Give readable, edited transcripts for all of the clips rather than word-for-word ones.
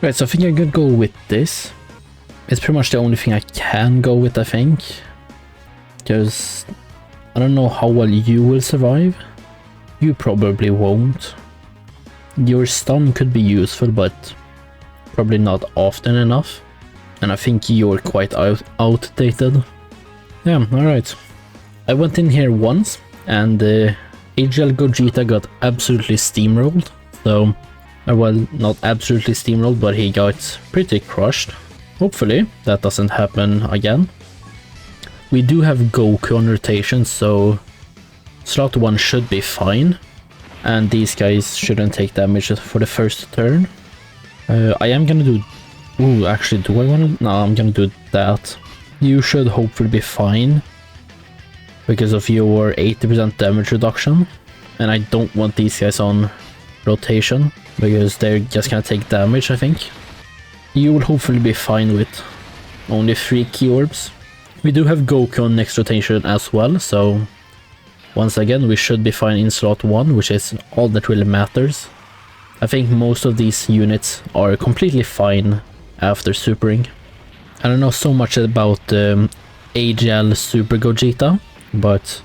Right, so I think I could go with this. It's pretty much the only thing I can go with, I think. Because I don't know how well you will survive. You probably won't. Your stun could be useful, but probably not often enough. And I think you're quite outdated. Yeah, alright. I went in here once, and AGL Gogeta got absolutely steamrolled. So, well, not absolutely steamrolled, but he got pretty crushed. Hopefully, that doesn't happen again. We do have Goku on rotation, so slot 1 should be fine. And these guys shouldn't take damage for the first turn. I am gonna do... Ooh, actually, do I wanna... No, I'm gonna do that. You should hopefully be fine because of your 80% damage reduction. And I don't want these guys on rotation because they're just gonna take damage, I think. You will hopefully be fine with only 3 key orbs. We do have Goku on next rotation as well, so once again we should be fine in slot 1, which is all that really matters. I think most of these units are completely fine after supering. I don't know so much about AGL Super Gogeta, but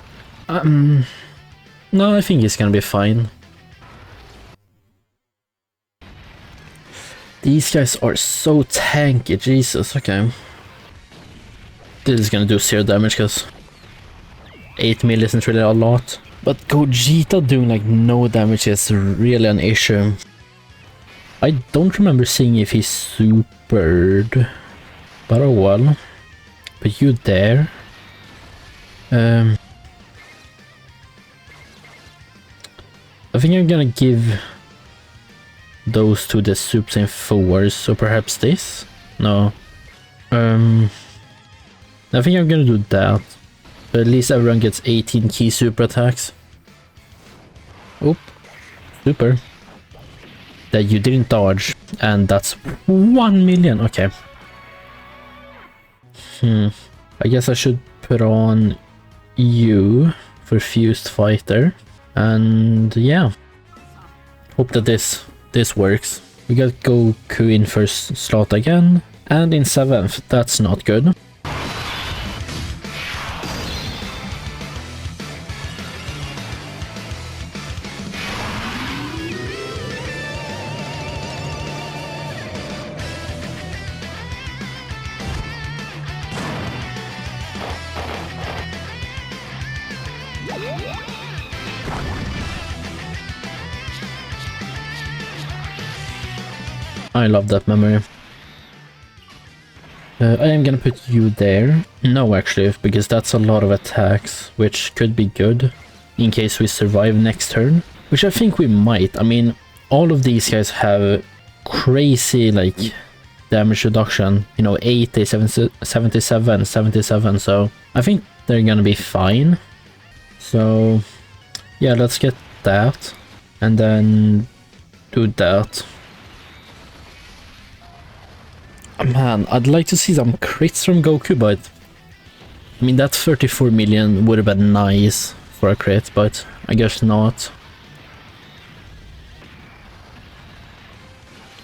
no, I think it's gonna be fine. These guys are so tanky, Jesus, okay. This is gonna do 0 damage because 8 mil isn't really a lot. But Gogeta doing like no damage is really an issue. I don't remember seeing if he supered, but oh well. But you there. I think I'm gonna give those to the soups in 4s, so perhaps this? No. I think I'm gonna do that. But at least everyone gets 18 key super attacks. Oop. Super. That you didn't dodge. And that's 1 million. Okay. I guess I should put on you for Fused Fighter. And yeah. Hope that this works. We got Goku in first slot again. And in 7th. That's not good. I love that memory. I am gonna put you there. No, actually, because that's a lot of attacks, which could be good in case we survive next turn, which I think we might. I mean, all of these guys have crazy, like, damage reduction, you know, 80, 77, 77, so I think they're gonna be fine. So, yeah, let's get that, and then do that. Man, I'd like to see some crits from Goku, but I mean, that 34 million would have been nice for a crit, but I guess not.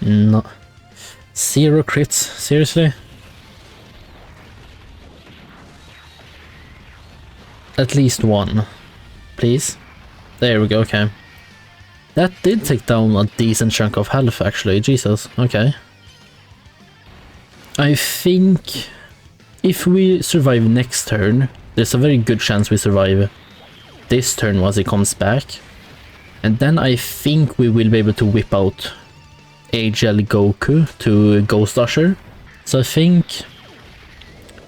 No. 0 crits? Seriously? At least 1. Please? There we go, okay. That did take down a decent chunk of health, actually. Jesus, okay. I think if we survive next turn, there's a very good chance we survive this turn once it comes back. And then I think we will be able to whip out AGL Goku to Ghost Usher. So I think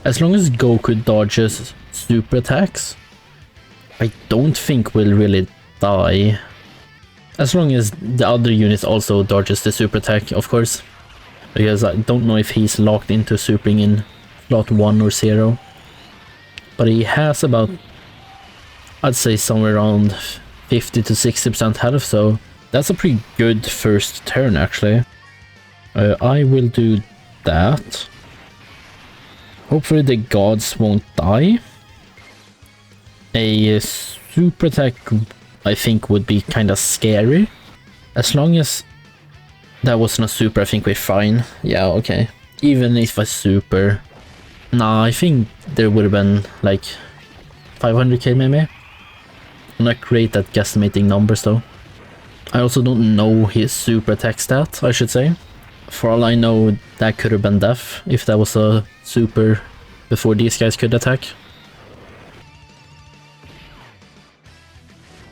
as long as Goku dodges super attacks, I don't think we'll really die. As long as the other unit also dodges the super attack, of course. Because I don't know if he's locked into supering in slot 1 or 0. But he has about, I'd say, somewhere around 50 to 60% health, so that's a pretty good first turn, actually. I will do that. Hopefully the gods won't die. A super attack, I think, would be kind of scary. As long as That wasn't a super, I think we're fine. Yeah, okay. Even if a super... Nah, I think there would have been like 500k maybe. I'm not great at guesstimating numbers though. I also don't know his super attack stat, I should say. For all I know, that could have been death if that was a super before these guys could attack.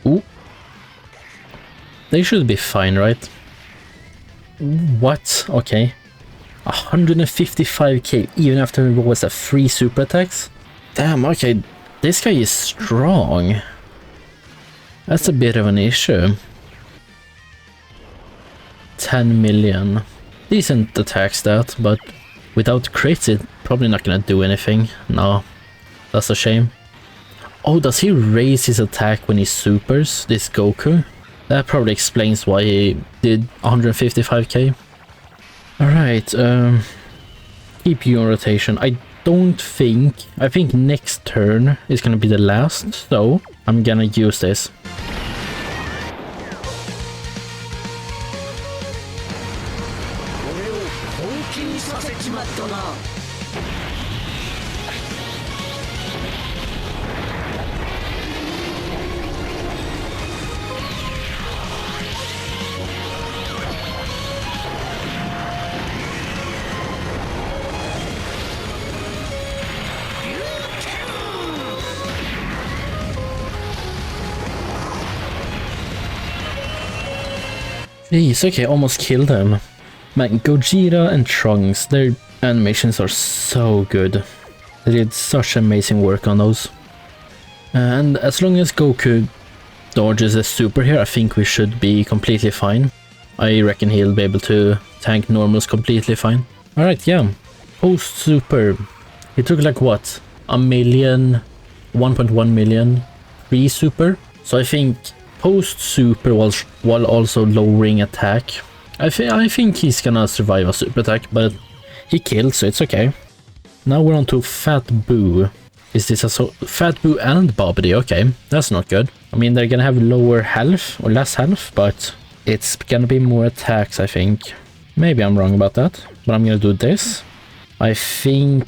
Ooh. They should be fine, right? What? Okay. 155k even after what was that, 3 super attacks? Damn, okay. This guy is strong. That's a bit of an issue. 10 million. Decent attack stat, but without crits it's probably not gonna do anything. No, that's a shame. Oh, does he raise his attack when he supers, this Goku? That probably explains why he did 155k. Alright, keep you on rotation. I think next turn is gonna be the last, so I'm gonna use this. Jeez, okay, almost killed him. Man, Gogeta and Trunks, their animations are so good. They did such amazing work on those. And as long as Goku dodges a super here, I think we should be completely fine. I reckon he'll be able to tank normals completely fine. Alright, yeah. Post super. He took like what? A million, 1.1 million pre-super. So I think post super while also lowering attack. I think he's gonna survive a super attack, but he killed, so it's okay. Now we're on to Fat Boo. Is this a Fat Boo and Bobbity? Okay, that's not good. I mean, they're gonna have lower health or less health, but it's gonna be more attacks, I think. Maybe I'm wrong about that, but I'm gonna do this. I think...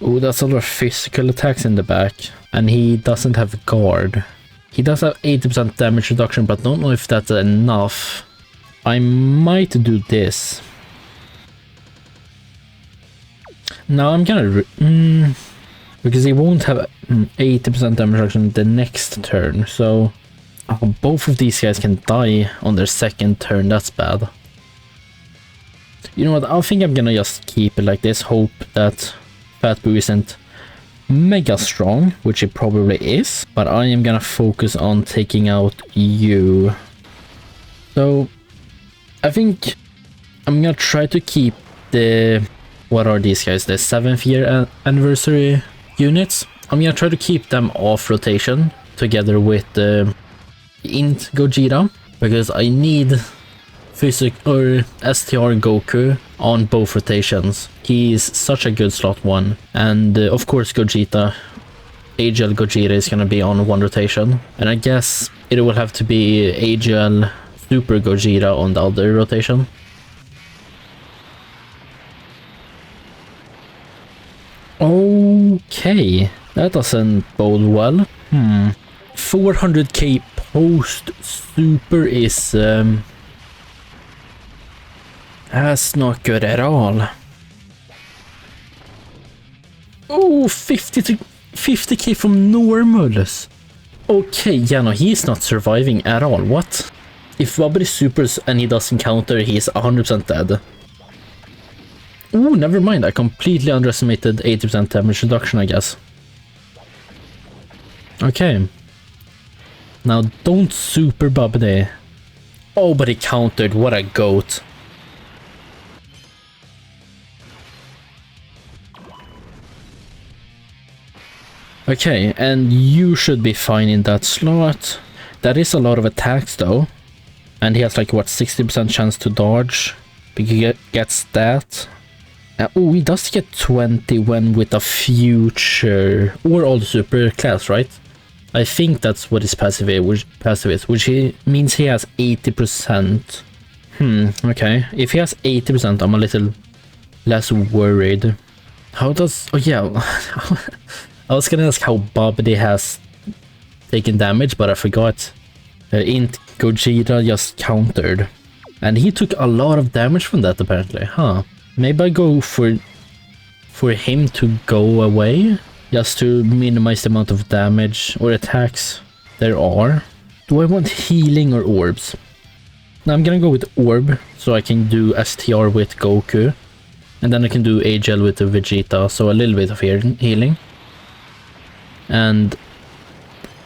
Oh, that's a lot of physical attacks in the back, and he doesn't have guard. He does have 80% damage reduction, but don't know if that's enough. I might do this. Now I'm gonna... because he won't have 80% damage reduction the next turn, so... Oh, both of these guys can die on their second turn, that's bad. You know what, I think I'm gonna just keep it like this, hope that Fat Boo isn't mega strong, which it probably is, but I am gonna focus on taking out you. So I think I'm gonna try to keep the... What are these guys? The 7th year anniversary units? I'm gonna try to keep them off rotation together with the Int Gogeta, because I need or STR Goku on both rotations. He's such a good slot 1, and of course Gogeta, AGL Gogeta is gonna be on 1 rotation, and I guess it will have to be AGL Super Gogeta on the other rotation. Okay, that doesn't bode well. 400k post super is that's not good at all. Oh, 50k from normals. Okay, yeah, no, he's not surviving at all. What? If Bobbity supers and he doesn't counter, he's 100% dead. Oh, never mind. I completely underestimated 80% damage reduction, I guess. Okay. Now, don't super Bobbity. Oh, but he countered. What a goat. Okay, and you should be fine in that slot. That is a lot of attacks though. And he has like, what, 60% chance to dodge? He gets that. Oh, he does get 20 when with a future or all super class, right? I think that's what his passive is, which means he has 80%. Okay. If he has 80%, I'm a little less worried. How does... Oh, yeah. I was gonna ask how Babidi has taken damage, but I forgot. Int Gogeta just countered. And he took a lot of damage from that, apparently. Huh. Maybe I go for him to go away, just to minimize the amount of damage or attacks there are. Do I want healing or orbs? Now I'm gonna go with orb, so I can do STR with Goku. And then I can do AGL with the Vegeta, so a little bit of healing. And...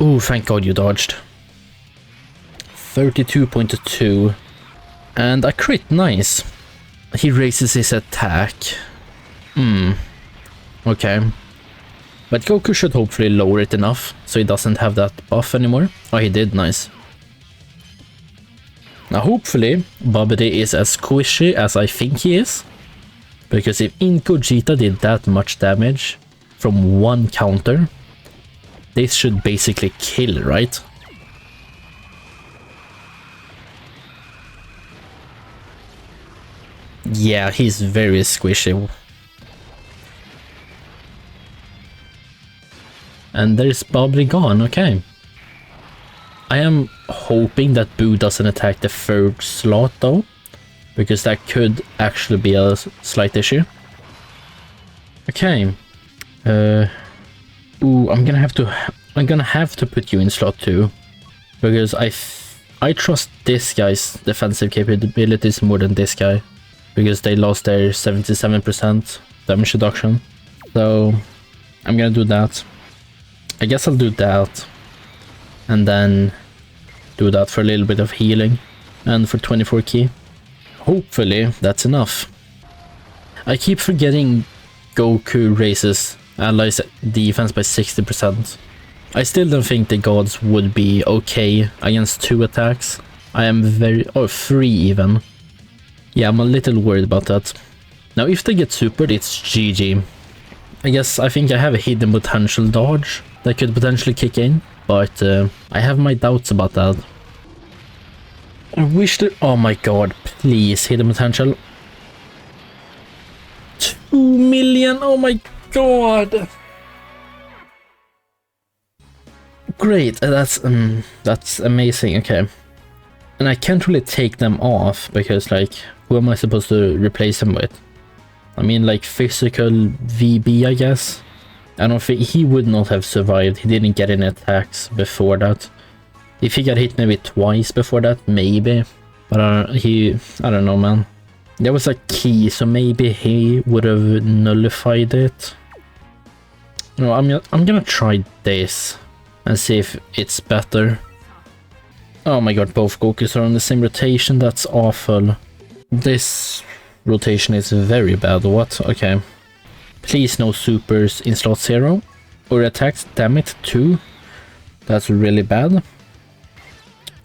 oh, thank God you dodged. 32.2. And a crit, nice. He raises his attack. Okay. But Goku should hopefully lower it enough, so he doesn't have that buff anymore. Oh, he did, nice. Now hopefully, Babidi is as squishy as I think he is. Because if Int Gogeta did that much damage from one counter, this should basically kill, right? Yeah, he's very squishy. And there's Babidi gone, okay. I am hoping that Boo doesn't attack the third slot though, because that could actually be a slight issue. Okay. Ooh, I'm gonna have to put you in slot 2, because I trust this guy's defensive capabilities more than this guy, because they lost their 77% damage reduction. So I'm gonna do that. I guess I'll do that, and then do that for a little bit of healing, and for 24 key. Hopefully that's enough. I keep forgetting Goku raises allies defense by 60%. I still don't think the gods would be okay against 2 attacks. I am or 3 even. Yeah, I'm a little worried about that. Now if they get supered, it's GG. I think I have a hidden potential dodge that could potentially kick in, but I have my doubts about that. I wish that... oh my god, please, hidden potential. 2 million, oh my god! Great, that's amazing, okay. And I can't really take them off, because like, who am I supposed to replace them with? I mean, like, physical VB, I guess? I don't think he would not have survived. He didn't get any attacks before that. If he got hit maybe twice before that, maybe. But I don't know, man. There was a key, so maybe he would have nullified it. No, I'm gonna try this and see if it's better. Oh my god, both Gokus are on the same rotation. That's awful. This rotation is very bad. What? Okay. Please no supers in slot 0. Or attacks, damn it, 2. That's really bad.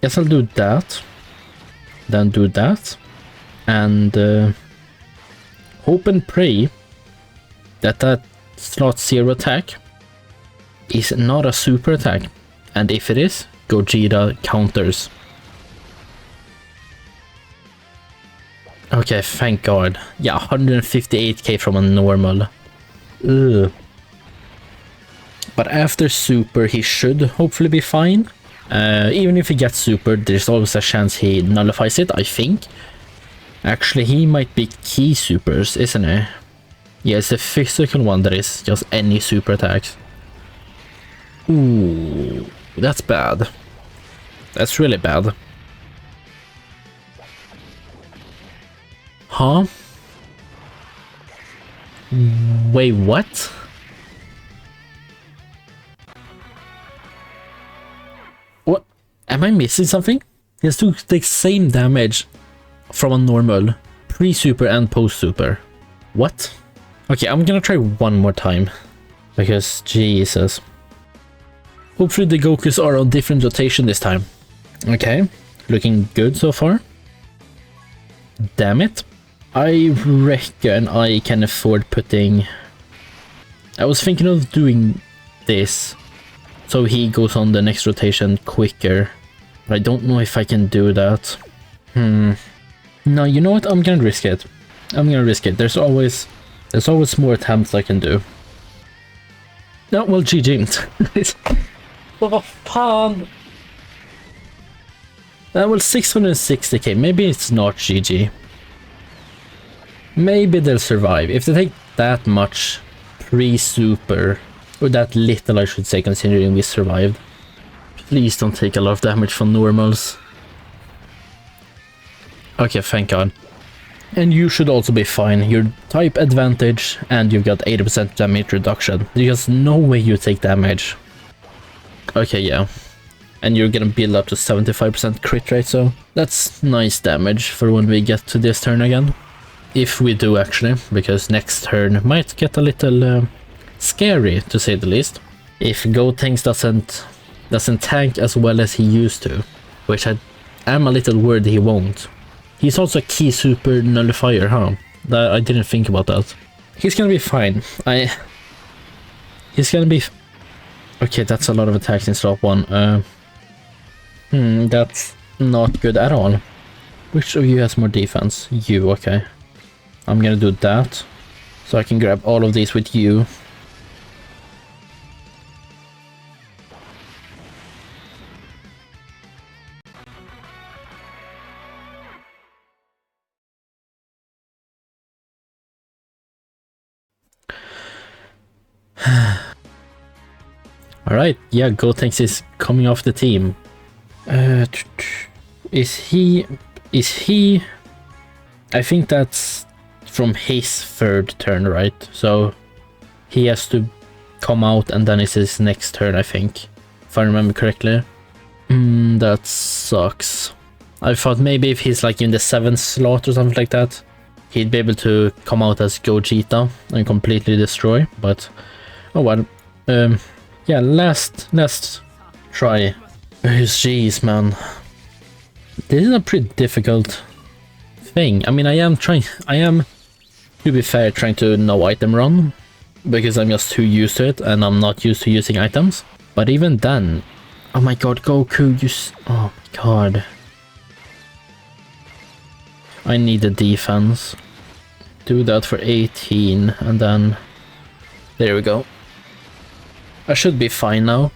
Guess I'll do that. Then do that. And hope and pray that slot 0 attack is not a super attack. And if it is, Gogeta counters. Okay, thank god. Yeah, 158k from a normal. Ugh. But after super, he should hopefully be fine. Even if he gets super, there's always a chance he nullifies it, I think. Actually, he might be key supers, isn't he? Yeah, it's the physical one that is just any super attacks. Ooh, that's bad. That's really bad. Huh? Wait, what? What? Am I missing something? He has to take same damage from a normal, pre-super and post-super. What? Okay, I'm gonna try one more time. Because, Jesus. Hopefully the Gokus are on different rotation this time. Okay, looking good so far. Damn it. I reckon I can afford putting... I was thinking of doing this, so he goes on the next rotation quicker. But I don't know if I can do that. No, you know what? I'm gonna risk it. I'm gonna risk it. There's always more attempts I can do. No, well, GG. Vad fan? Well, 660k. Maybe it's not GG. Maybe they'll survive. If they take that much pre-super, or that little I should say, considering we survived. Please don't take a lot of damage from normals. Okay, thank God. And you should also be fine. You're type advantage and you've got 80% damage reduction. There's no way you take damage. Okay, yeah. And you're gonna build up to 75% crit rate, so that's nice damage for when we get to this turn again. If we do, actually, because next turn might get a little scary, to say the least. If Gotenks doesn't tank as well as he used to, which I am a little worried he won't. He's also a key super nullifier, huh? I didn't think about that. He's gonna be fine. He's gonna be... Okay, that's a lot of attacks in slot 1. That's not good at all. Which of you has more defense? You, okay. I'm gonna do that. So I can grab all of these with you. Alright, yeah, Gotenks is coming off the team. Is he... I think that's from his third turn, right? So he has to come out and then it's his next turn, I think. If I remember correctly. That sucks. I thought maybe if he's like in the 7th slot or something like that, he'd be able to come out as Gogeta and completely destroy, but... Oh well. Yeah, last try. Jeez, man. This is a pretty difficult thing. I mean, I am, to be fair, trying to no item run, because I'm just too used to it, and I'm not used to using items. But even then... Oh my god, Goku, oh my god. I need the defense. Do that for 18, and then... There we go. I should be fine now.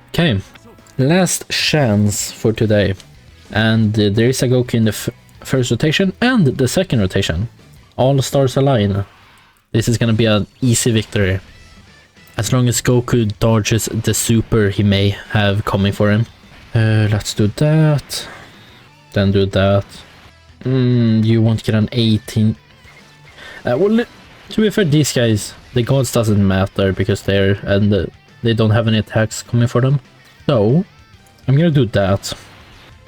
Okay, last chance for today. And there is a Goku in the first rotation and the second rotation. All stars align. This is gonna be an easy victory. As long as Goku dodges the super he may have coming for him. Let's do that. Then do that. You won't get an 18. Well, to be fair, these guys, the gods doesn't matter because they don't have any attacks coming for them. So, I'm gonna do that.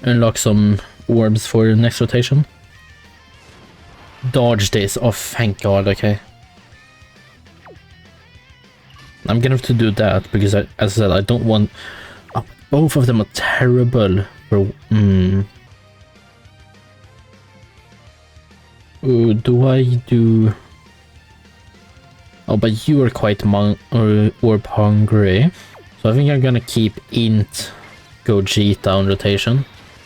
Unlock some orbs for next rotation. Dodge this. Oh, thank God, okay. I'm gonna have to do that because, as I said, I don't want... Oh, both of them are terrible for... do I do... Oh, but you are quite orb hungry. So I think I'm gonna keep Int Gogeta on rotation.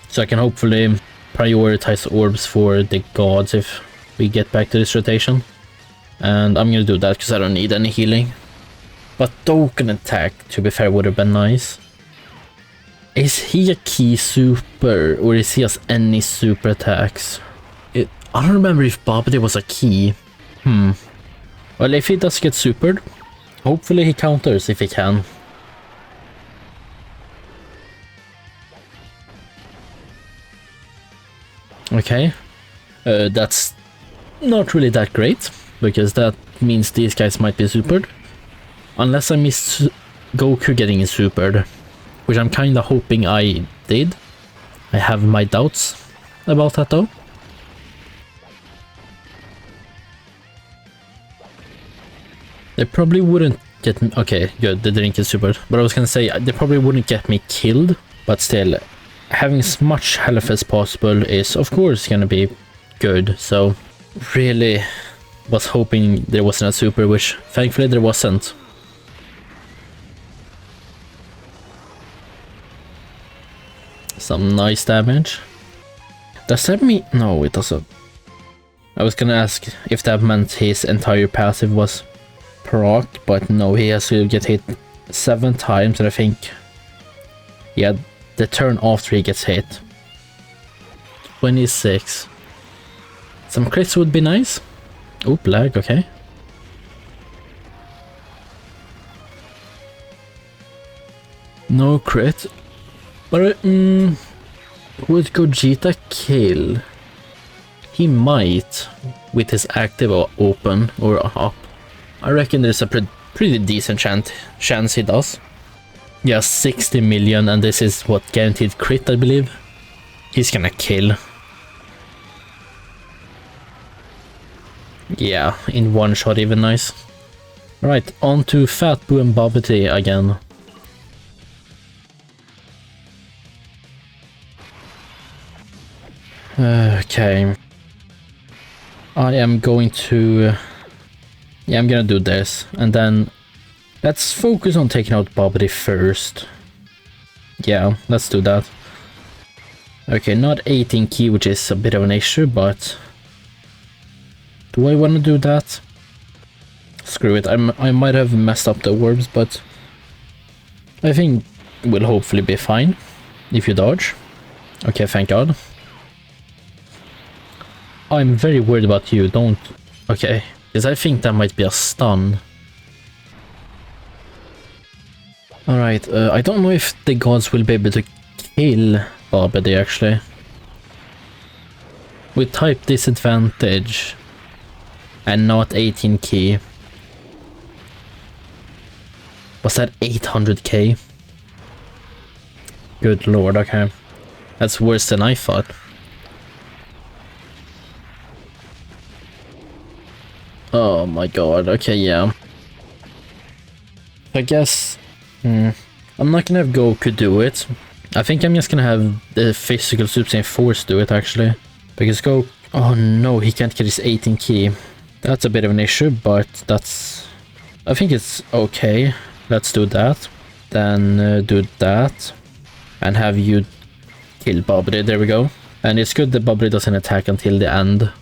So I can hopefully prioritize orbs for the gods if we get back to this rotation. And I'm gonna do that because I don't need any healing. But Dokkan attack, to be fair, would have been nice. Is he a key super or is he just any super attacks? I don't remember if Babidi was a key. Well, if he does get supered, hopefully he counters if he can. Okay. That's not really that great, because that means these guys might be supered. Unless I miss Goku getting supered, which I'm kinda hoping I did. I have my doubts about that though. They probably wouldn't get me... Okay, good, they didn't get supered. But I was gonna say, they probably wouldn't get me killed. But still, having as much health as possible is, of course, gonna be good. So, really was hoping there wasn't a super, which thankfully there wasn't. Some nice damage. Does that mean... No, it doesn't. I was gonna ask if that meant his entire passive was proc, but no, he has to get hit 7 times, and I think... Yeah, the turn after he gets hit. 26. Some crits would be nice. Oop, lag, okay. No crit. But would Gogeta kill? He might, with his active or open or up. I reckon there's a pretty decent chance he does. Yeah, 60 million, and this is what, guaranteed crit, I believe. He's gonna kill. Yeah, in one shot, even nice. Right, on to Fat Boo and Bobbity again. Okay. I am going to... Yeah, I'm gonna do this, and then let's focus on taking out Bobbity first. Yeah, let's do that. Okay, not 18 key, which is a bit of an issue, but... Do I want to do that? Screw it, I might have messed up the orbs, but... I think we'll hopefully be fine, if you dodge. Okay, thank God. I'm very worried about you, don't... Okay, because I think that might be a stun. Alright, I don't know if the gods will be able to kill Bobbity actually. With type disadvantage and not 18 key. Was that 800k? Good lord, okay. That's worse than I thought. Oh my god, okay, yeah. I guess... I'm not gonna have Goku do it. I think I'm just gonna have the physical Super Saiyan Force do it, actually. Because Goku... Oh no, he can't get his 18 key. That's a bit of an issue, but that's... I think it's okay. Let's do that. Then do that. And have you kill Bobbity, there we go. And it's good that Bobbity doesn't attack until the end.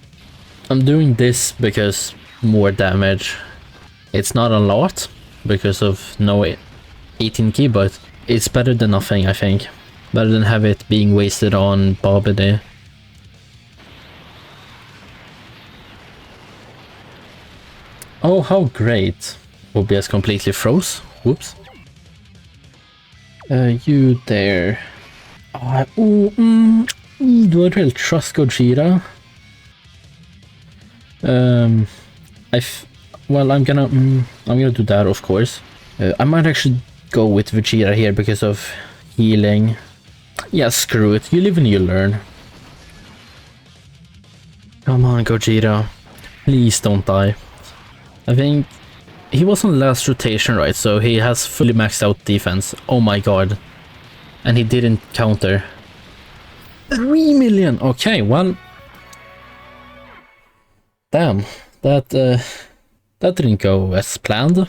I'm doing this because... more damage. It's not a lot because of no 18 key, but it's better than nothing, I think. Better than have it being wasted on Bobbity. Oh, how great. OBS completely froze. Whoops. You there. Do I really trust Gogeta? Well, I'm gonna do that, of course. I might actually go with Vegeta here because of healing. Yeah, screw it. You live and you learn. Come on, Gogeta. Please don't die. I think he was on last rotation, right? So he has fully maxed out defense. Oh my god. And he didn't counter. 3 million! Okay, well... Damn. That didn't go as planned.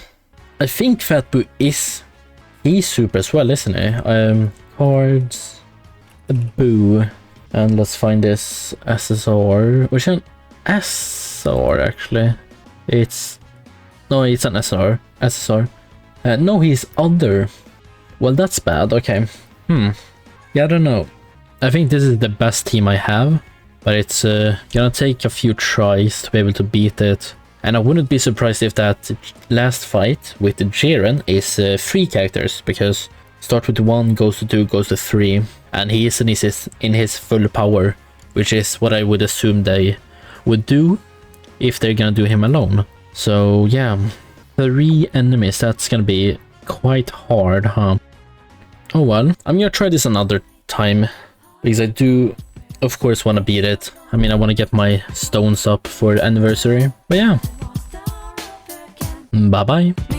I think Fat Boo is... He's super as well, isn't he? Cards... Boo. And let's find this SSR. Which an SR, actually. It's... No, it's an SR. SSR. No, he's other. Well, that's bad. Okay. Yeah, I don't know. I think this is the best team I have. But it's gonna take a few tries to be able to beat it. And I wouldn't be surprised if that last fight with the Jiren is 3 characters. Because start with 1, goes to 2, goes to 3. And he is in his full power. Which is what I would assume they would do if they're gonna do him alone. So yeah, 3 enemies, that's gonna be quite hard, huh? Oh well, I'm gonna try this another time. Because I do... of course want to beat it. I mean, I want to get my stones up for the anniversary. But yeah. Bye bye.